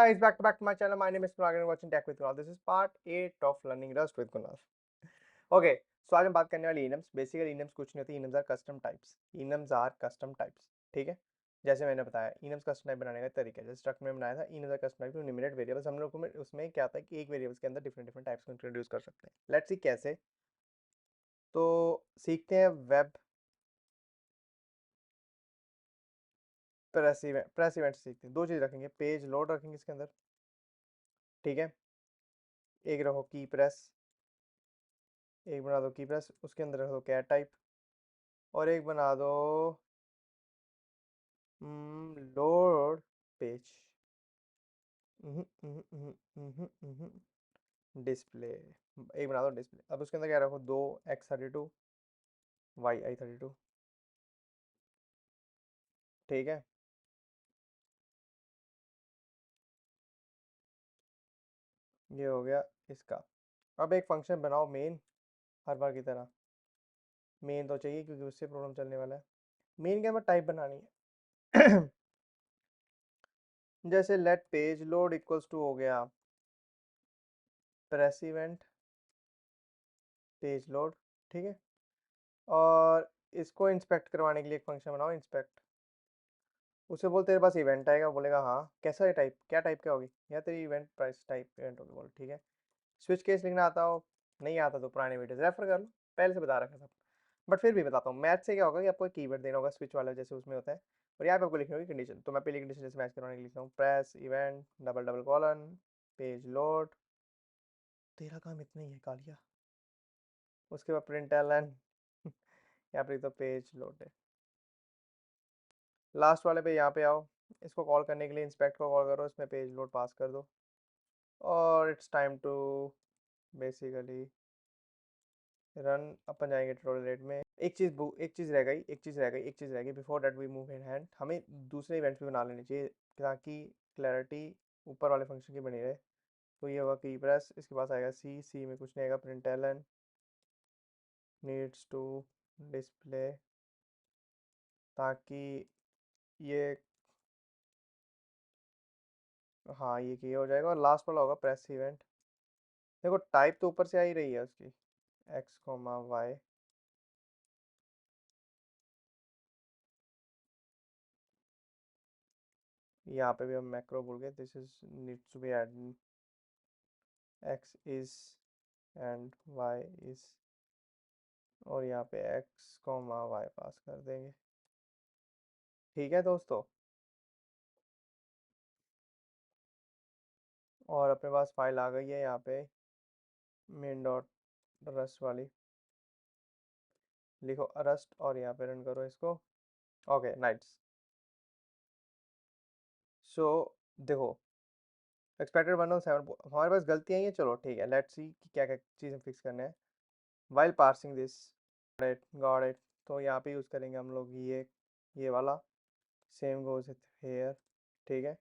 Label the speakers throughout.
Speaker 1: guys, back to my channel. My name is Kunal and you're watching Tech with Kunal. This is part 8 of learning Rust with Kunal. Okay, so आज हम बात करने वाले enums. Basically enums कुछ नहीं होती, enums are custom types. Enums are custom types. ठीक है, जैसे मैंने बताया enums custom type बनाने का तरीका है. जैसे struct में बनाया था enums are custom type to enumerate variables. हम लोग को उसमें क्या था कि एक variables के अंदर different types को introduce कर सकते हैं. Let's see कैसे. तो सीखते हैं web प्रेस इवेंट सीखते हैं. दो चीज़ रखेंगे, पेज लोड रखेंगे इसके अंदर. ठीक है, एक रखो की प्रेस, एक बना दो की प्रेस, उसके अंदर रख दो कैट टाइप, और एक बना दो लोड पेज डिस्प्ले. एक बना दो डिस्प्ले. अब उसके अंदर क्या रखो, दो X32 YI32. ठीक है, ये हो गया इसका. अब एक फंक्शन बनाओ मेन, हर बार की तरह मेन तो चाहिए क्योंकि उससे प्रोग्राम चलने वाला है. मेन के अंदर टाइप बनानी है. जैसे let page load equals to हो गया प्रेस इवेंट पेज लोड. ठीक है, और इसको इंस्पेक्ट करवाने के लिए एक फंक्शन बनाओ इंस्पेक्ट. उसे बोल तेरे पास इवेंट आएगा, बोलेगा हाँ कैसा है टाइप, क्या टाइप क्या होगी, या तेरी इवेंट प्राइस टाइप इवेंट होगी. बोल ठीक है. स्विच केस लिखना आता हो, नहीं आता तो पुराने वीडियोस रेफर कर लो, पहले से बता रखा सब. बट फिर भी बताता हूँ, मैथ से क्या होगा कि आपको एक कीवर्ड देना होगा स्विच वाला जैसे उसमें होता है, और यहाँ पे आपको लिखनी होगी कंडीशन. तो मैं पहली कंडीशन जैसे मैच करवाने के लिए लिखता हूँ press event double double colon page load. तेरा काम इतना ही है कालिया. उसके बाद प्रिंट एलन. यहाँ पे तो पेज लोड है. लास्ट वाले पे यहाँ पे आओ, इसको कॉल करने के लिए इंस्पेक्ट को कॉल करो, इसमें पेज लोड पास कर दो, और it's time to basically run. अपन जाएंगे ट्यूटोरियल रेट में. एक चीज़ रह गई before that we move in hand. हमें दूसरे इवेंट्स भी बना लेने चाहिए ताकि क्लैरिटी ऊपर वाले फंक्शन की बनी रहे. तो ये होगा की प्रेस, इसके पास आएगा सी, सी में कुछ नहीं आएगा, print Allen needs to display, ताकि ये, हाँ ये हो जाएगा. और लास्ट वाला होगा प्रेस इवेंट. देखो टाइप तो ऊपर से आ ही रही है उसकी, एक्स कोमा वाई. यहाँ पे भी हम मैक्रो भूल गए. This is needs to be add, X is and Y is, और यहाँ पे एक्स कोमा वाई पास कर देंगे. ठीक है दोस्तों, और अपने पास फाइल आ गई है यहाँ पे मेन डॉट रस्ट वाली. लिखो रस्ट और यहाँ पे रन करो इसको. Okay nice. सो देखो, एक्सपेक्टेड 107 हमारे पास गलतियाँ ही हैं. चलो ठीक है, लेट्स सी कि क्या क्या चीज़ें फिक्स करने हैं while parsing this. Got it. तो यहाँ पे यूज़ करेंगे हम लोग ये वाला सेम गोज हेयर. ठीक है,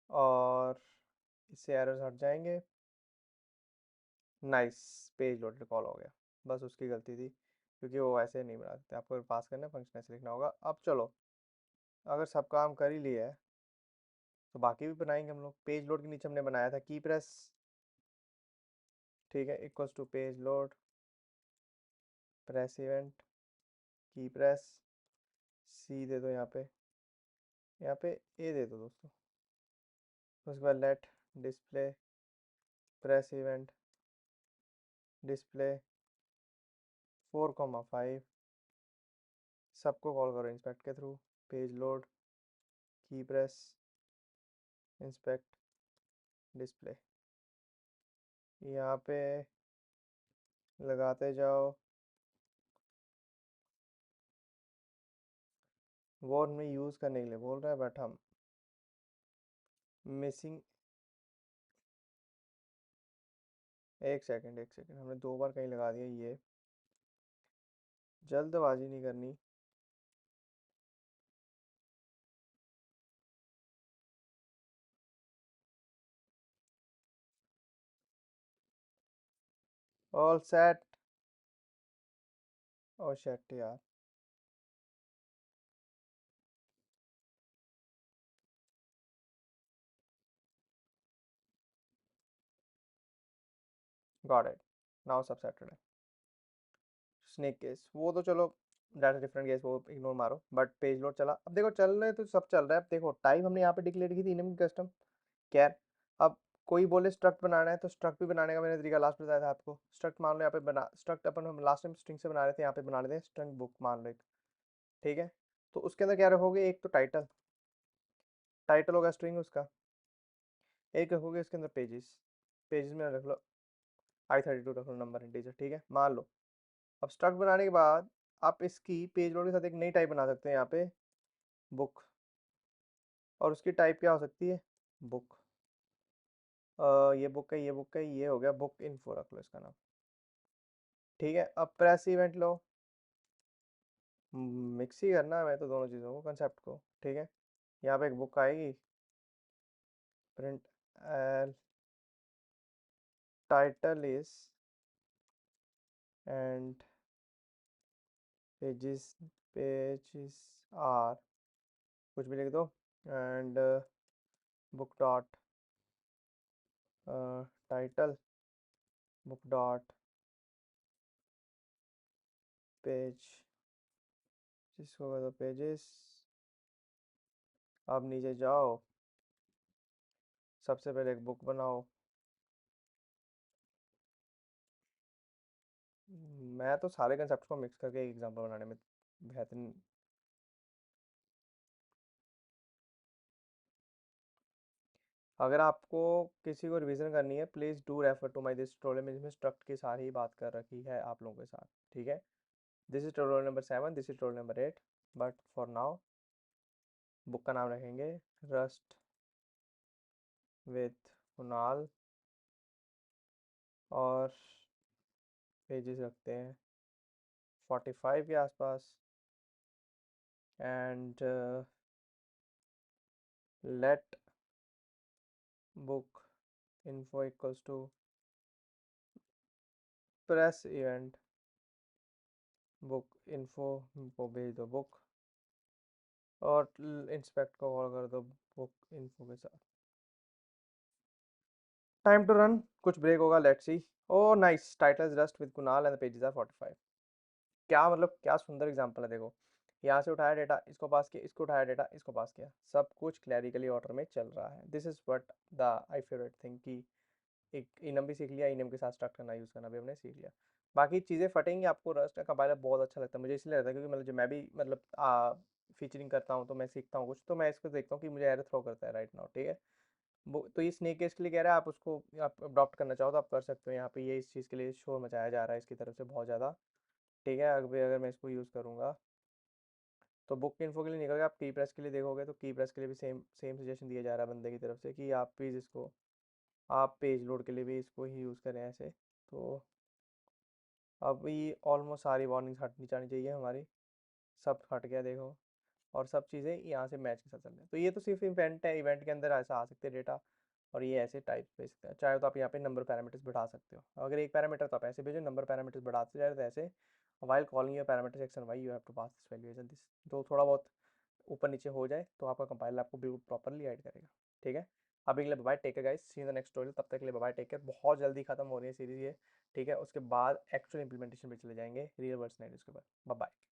Speaker 1: और इससे एरर्स हट जाएंगे. नाइस, पेज लोड कॉल हो गया. बस उसकी गलती थी क्योंकि वो ऐसे नहीं बना सकते, आपको पास करना फंक्शन ऐसे लिखना होगा. अब चलो, अगर सब काम कर ही लिया है तो बाकी भी बनाएंगे हम लोग. पेज लोड के नीचे हमने बनाया था की प्रेस. ठीक है, equals to page load press event की प्रेस. सी दे दो यहाँ पे ए दे दो दोस्तों. उसके बाद let display press event display 4,5. सबको कॉल करो इंस्पेक्ट के थ्रू. पेज लोड की प्रेस इंस्पेक्ट डिस्प्ले. यहाँ पे लगाते जाओ. वो हमें यूज़ करने के लिए बोल रहा है बट हम मिसिंग. एक सेकंड हमने दो बार कहीं लगा दिया. ये जल्दबाजी नहीं करनी. All set. ओ शेट यार. गॉट इट, नाउ सब सेटल्ड है। स्नेक केस वो तो चलो दैट डिफरेंट केस, वो इग्नोर मारो, बट पेज लोड चला। अब देखो चल रहे तो सब चल रहा है। अब देखो टाइप हमने यहाँ पे डिक्लेयर की थी इनम कस्टम कैर। अब कोई बोले स्ट्रक्ट बनाना है तो स्ट्रक्ट भी बनाने का मैंने तरीका लास्ट बताया था आपको। स्ट्रक्ट मान लो यहाँ पे बना, स्ट्रक्ट अपन हम लास्ट टाइम स्ट्रिंग से बना रहे थे, यहाँ पे बना लेते हैं स्ट्रिंग बुक मान लो एक। ठीक है, तो उसके अंदर क्या रखोगे, एक तो टाइटल, टाइटल होगा स्ट्रिंग उसका। एक रखोगे इसके अंदर पेजेस, पेजेस में रख लो I32 रख लो नंबर इंटीजर। ठीक है, मान लो अब स्ट्रक्ट बनाने के बाद आप इसकी पेज लोड के साथ एक नई टाइप बना सकते हैं यहाँ पे, बुक। और उसकी टाइप क्या हो सकती है, बुक। ये बुक है, ये बुक है, ये हो गया बुक इन्फो रख लो इसका नाम। ठीक है, अब प्रेस इवेंट लो, मिक्स ही करना है मैं तो दोनों चीज़ों को, कंसेप्ट को। ठीक है, यहाँ पे एक बुक आएगी, print title is and pages, pages are, कुछ भी लिख दो, and book dot title, book dot page, जिसको कर दो पेजेस। अब नीचे जाओ, सबसे पहले एक बुक बनाओ। मैं तो सारे कंसेप्ट को मिक्स करके एक एग्जांपल बनाने में बेहतरीन। अगर आपको किसी को रिवीजन करनी है, please do refer to my this tutorial में, जिसमें स्ट्रक्ट की सारी ही बात कर रखी है आप लोगों के साथ। ठीक है, this is tutorial number 7, this is tutorial number 8, but for now book का नाम रखेंगे रस्ट विथ कुणाल, और पेजेस रखते हैं 45 के आसपास, and let book info equals to press event book info को भेज दो बुक, और इंस्पेक्ट को कॉल कर दो बुक इन्फो के साथ। टाइम टू रन, कुछ ब्रेक होगा, let's see. Oh nice, title is rust with Kunal and the pages are 45। क्या मतलब, क्या सुंदर एग्जांपल है देखो। यहाँ से उठाया डेटा, इसको पास किया, इसको उठाया डेटा, इसको पास किया, सब कुछ क्लैरिकली ऑर्डर में चल रहा है। This is what the I favourite thing कि एक इनम भी सीख लिया, इनम के साथ स्टार्ट करना यूज़ करना भी हमने सीख लिया। बाकी चीज़ें फटेंगी आपको। रस्ट का कंपाइलर बहुत अच्छा लगता है मुझे, इसलिए लगता है क्योंकि मतलब जब मैं भी मतलब फीचरिंग करता हूँ तो मैं सीखता हूँ कुछ, तो मैं इसको देखता हूँ कि मुझे एरर थ्रो करता है राइट नाउ। ठीक है, वो तो ये स्नेक केस के लिए कह रहा है, आप उसको आप अडॉप्ट करना चाहो तो आप कर सकते हो। यहाँ पे ये इस चीज़ के लिए शोर मचाया जा रहा है इसकी तरफ से बहुत ज़्यादा। ठीक है, अगर मैं इसको यूज़ करूँगा तो बुक इन्फो के लिए निकल गया। आप की प्रेस के लिए देखोगे तो की प्रेस के लिए भी सेम सेम सजेशन दिया जा रहा है बंदे की तरफ से कि आप प्लीज़ इसको, आप पेज लोड के लिए भी इसको ही यूज़ करें ऐसे। तो अब ये ऑलमोस्ट सारी वार्निंग्स हटनी जानी चाहिए हमारी, सब हट गया देखो, और सब चीज़ें यहाँ से मैच के साथ चल रही हैं। तो ये तो सिर्फ इवेंट है, इवेंट के अंदर ऐसा आ सकते हैं डेटा, और ये ऐसे टाइप भेज सकते हैं। चाहे तो आप यहाँ पे नंबर पैरामीटर्स बढ़ा सकते हो, अगर एक पैरामीटर तो आप ऐसे भेजो, नंबर पैरामीटर्स बढ़ाते जाए तो ऐसे। While calling your parameter section why you have to pass this value as this. तो थोड़ा बहुत ऊपर नीचे हो जाए तो आपका कंपाइलर आपको बिल्कुल प्रॉपरली गाइड करेगा। ठीक है, अभी के लिए bye, take care guys, see in the next tutorial. तब तक के लिए बाय, टेक केयर। बहुत जल्दी खत्म हो रही है सीरीज ये। ठीक है, उसके बाद एक्चुअल इंप्लीमेंटेशन पे चले जाएंगे रियल वर्ल्ड सिनेरियोस के ऊपर। Bye bye.